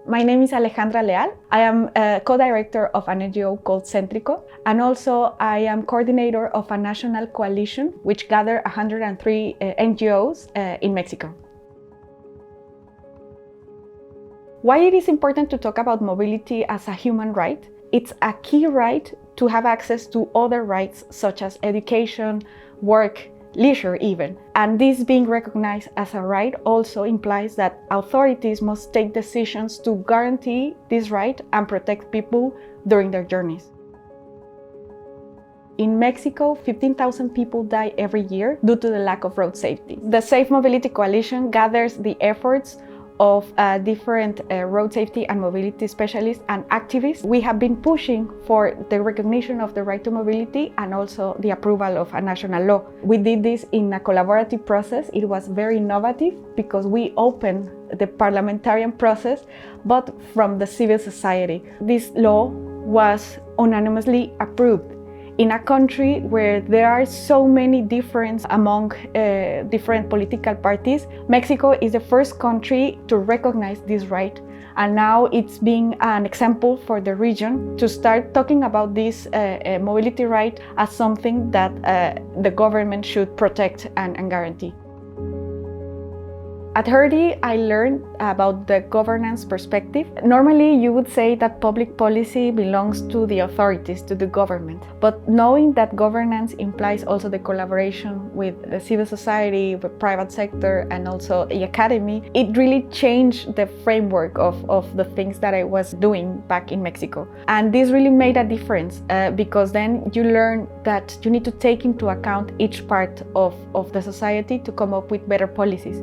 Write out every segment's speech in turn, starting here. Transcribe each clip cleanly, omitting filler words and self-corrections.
My name is Alejandra Leal. I am a co-director of an NGO called Céntrico, and also I am coordinator of a national coalition which gathered 103 NGOs in Mexico. Why it is important to talk about mobility as a human right? It's a key right to have access to other rights such as education, work, leisure even. And this being recognized as a right also implies that authorities must take decisions to guarantee this right and protect people during their journeys. In Mexico, 15,000 people die every year due to the lack of road safety. The Safe Mobility Coalition gathers the efforts of different road safety and mobility specialists and activists. We have been pushing for the recognition of the right to mobility and also the approval of a national law. We did this in a collaborative process. It was very innovative because we opened the parliamentarian process, but from the civil society. This law was unanimously approved. In a country where there are so many differences among different political parties, Mexico is the first country to recognize this right. And now it's being an example for the region to start talking about this mobility right as something that the government should protect and guarantee. At Hertie, I learned about the governance perspective. Normally, you would say that public policy belongs to the authorities, to the government. But knowing that governance implies also the collaboration with the civil society, the private sector, and also the academy, it really changed the framework of the things that I was doing back in Mexico. And this really made a difference because then you learn that you need to take into account each part of the society to come up with better policies.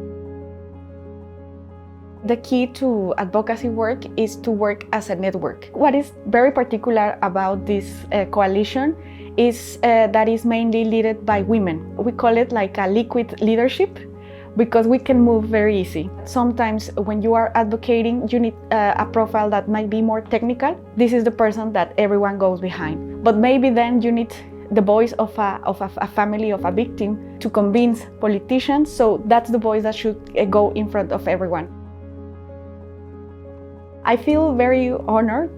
The key to advocacy work is to work as a network. What is very particular about this coalition is that it's mainly led by women. We call it like a liquid leadership because we can move very easy. Sometimes when you are advocating, you need a profile that might be more technical. This is the person that everyone goes behind. But maybe then you need the voice of a family, of a victim, to convince politicians. So that's the voice that should go in front of everyone. I feel very honored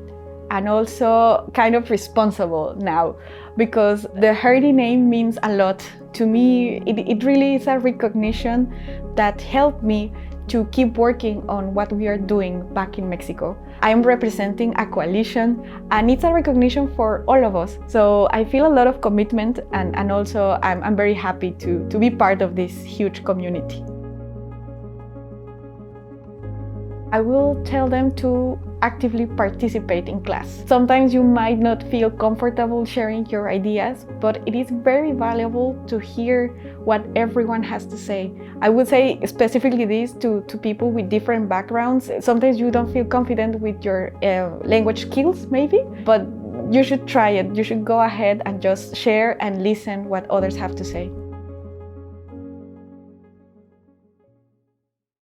and also kind of responsible now because the Hertie name means a lot to me. It really is a recognition that helped me to keep working on what we are doing back in Mexico. I am representing a coalition and it's a recognition for all of us. So I feel a lot of commitment and also I'm very happy to be part of this huge community. I will tell them to actively participate in class. Sometimes you might not feel comfortable sharing your ideas, but it is very valuable to hear what everyone has to say. I would say specifically this to people with different backgrounds. Sometimes you don't feel confident with your language skills maybe, but you should try it. You should go ahead and just share and listen what others have to say.